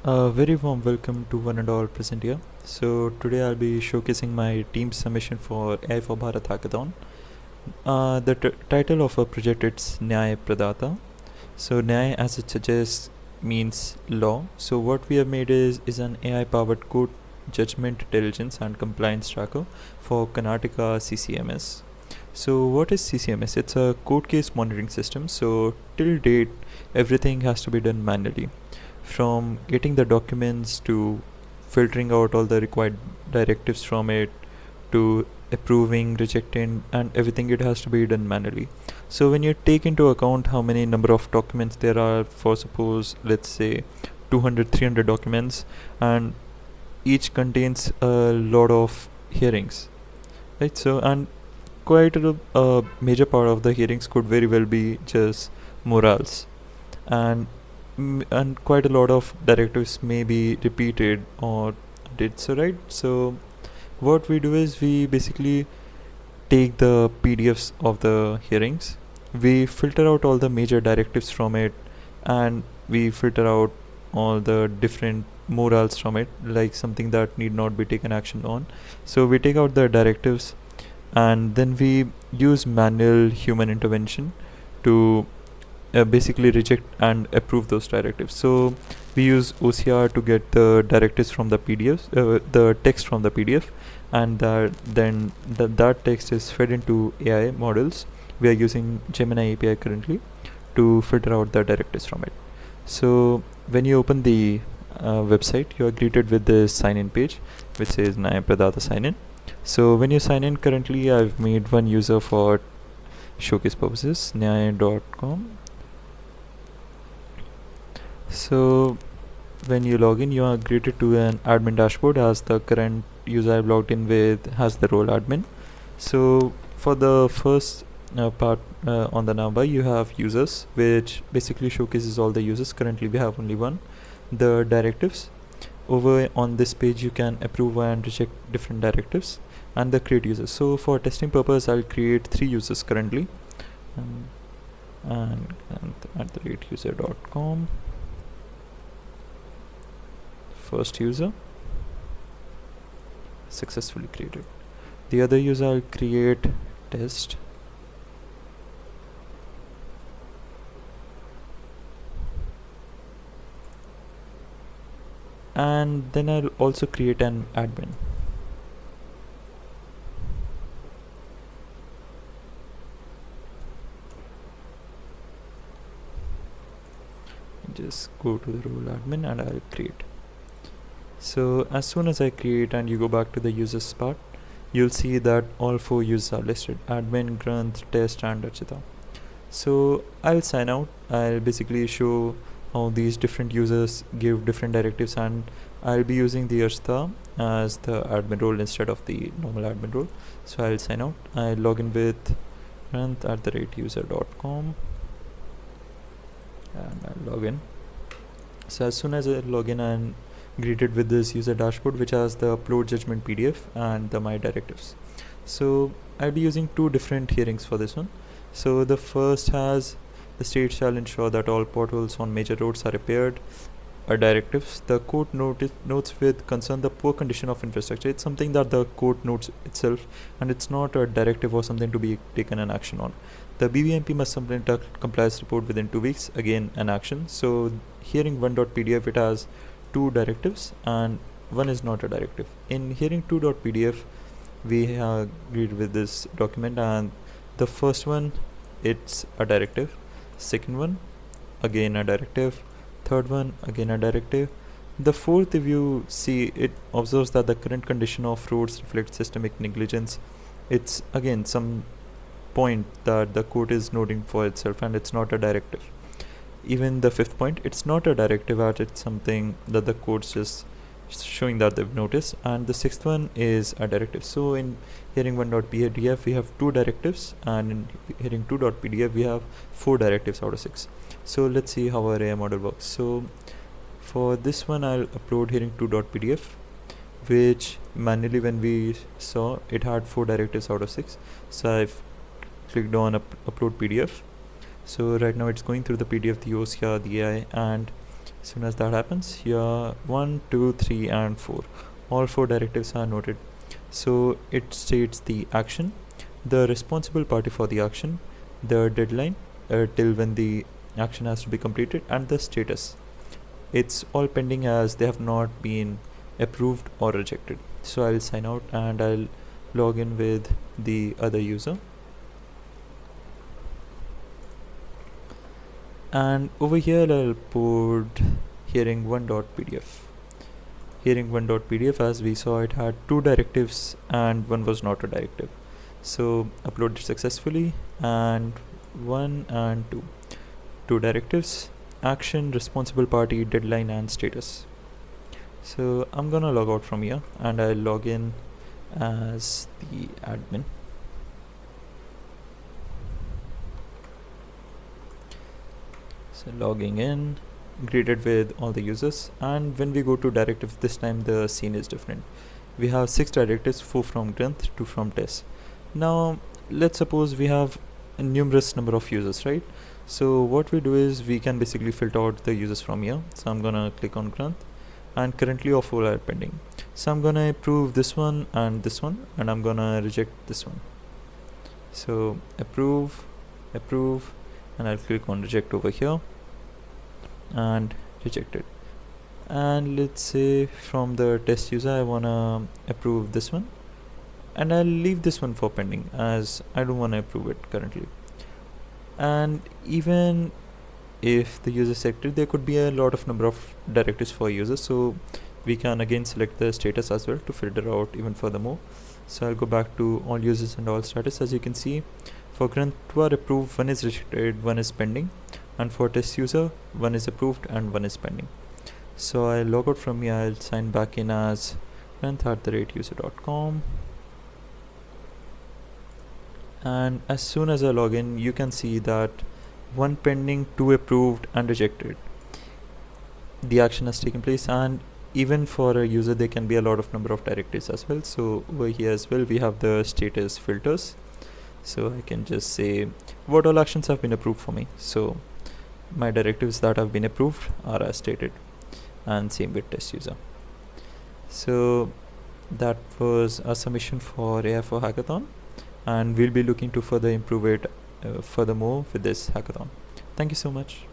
A very warm welcome to one and all present here. So today I'll be showcasing my team's submission for AI for Bharat hackathon. The title of our project is NyayaPradata. So Nyaya, as it suggests, means law. So what we have made is an AI-powered court judgment intelligence and compliance tracker for Karnataka CCMS. So what is CCMS? It's a court case monitoring system. So till date, everything has to be done manually, from getting the documents to filtering out all the required directives from it to approving, rejecting, and everything, it has to be done manually. So when you take into account how many number of documents there are, for suppose let's say 200 300 documents, and each contains a lot of hearings, right? So and quite a major part of the hearings could very well be just morals, and and quite a lot of directives may be repeated or did so, right? So what we do is we basically take the PDFs of the hearings, we filter out all the major directives from it, and we filter out all the different morals from it, like something that need not be taken action on. So we take out the directives, and then we use manual human intervention to basically reject and approve those directives. So we use OCR to get the directives from the PDFs, the text from the PDF, and that text is fed into AI models. We are using Gemini API currently to filter out the directives from it. So when you open the website, you are greeted with this sign-in page which says NyayaPradata sign-in. So when you sign in, currently I've made one user for showcase purposes, nyaya.com. So when you log in, you are greeted to an admin dashboard, as the current user I've logged in with has the role admin. So for the first part on the navbar, you have users, which basically showcases all the users. Currently we have only one. The directives, over on this page you can approve and reject different directives, and the create users. So for testing purpose, I'll create 3 users currently, and at the rate user.com. First user successfully created. The other user I'll create test, and then I'll also create an admin. Just go to the role admin and I'll create. So as soon as I create and you go back to the users part, you'll see that all 4 users are listed: admin, Granth, test, and Archita. So I'll sign out. I'll basically show how these different users give different directives, and I'll be using the Archita as the admin role instead of the normal admin role. So I'll sign out. I'll log in with Granth at the rate user.com, and I'll log in. So as soon as I log in, I'm greeted with this user dashboard, which has the upload judgment PDF and the my directives. So I'll be using 2 different hearings for this one. So the first has the state shall ensure that all potholes on major roads are repaired. Directives, the court notes with concern the poor condition of infrastructure. It's something that the court notes itself, and it's not a directive or something to be taken an action on. The BBMP must submit a compliance report within 2 weeks, again an action. So hearing 1.pdf, it has 2 directives and one is not a directive. In hearing 2.pdf, we have agreed with this document, and the first one, it's a directive. Second one, again a directive. Third one, again a directive. The fourth, if you see, it observes that the current condition of roads reflects systemic negligence. It's again some point that the court is noting for itself, and it's not a directive. Even the fifth point, it's not a directive, as it's something that the court's just showing that they've noticed. And the sixth one is a directive. So in hearing 1.pdf, we have 2 directives, and in hearing 2.pdf, we have 4 directives out of 6. So let's see how our AI model works. So for this one, I'll upload hearing 2.pdf, which manually, when we saw, it had 4 directives out of 6. So I've clicked on upload PDF. So right now it's going through the PDF, the OCR, the AI, and As soon as that happens, here 1, 2, 3 and 4, all 4 directives are noted. So it states the action, the responsible party for the action, the deadline till when the action has to be completed, and the status. It's all pending as they have not been approved or rejected. So I'll sign out and I'll log in with the other user. And over here I'll put hearing1.pdf. Hearing1.pdf, as we saw, it had 2 directives and one was not a directive. So uploaded successfully, and 1 and 2. 2 directives, action, responsible party, deadline and status. So I'm gonna log out from here and I'll log in as the admin. So logging in, greeted with all the users, and when we go to directives, this time the scene is different. We have 6 directives, 4 from Granth, 2 from Tess. Now let's suppose we have a numerous number of users, right? So what we do is we can basically filter out the users from here. So I'm gonna click on Granth, and currently all 4 are pending. So I'm gonna approve this one, and I'm gonna reject this one. So approve, and I'll click on reject over here and reject it. And let's say from the test user I wanna approve this one, and I'll leave this one for pending as I don't wanna approve it currently. And even if the user selected, there could be a lot of number of directives for users, so we can again select the status as well to filter out even furthermore. So I'll go back to all users and all status. As you can see, for Granth 2 are approved, 1 is rejected, 1 is pending, and for test user 1 is approved and 1 is pending. So I'll log out from here. I'll sign back in as granth@user.com, and as soon as I log in, you can see that 1 pending, 2 approved and rejected. The action has taken place, and even for a user there can be a lot of number of directives as well. So over here as well we have the status filters, so I can just say what all actions have been approved for me. So my directives that have been approved are as stated, and same with test user. So that was a submission for AI for hackathon, and we'll be looking to further improve it furthermore with this hackathon. Thank you so much.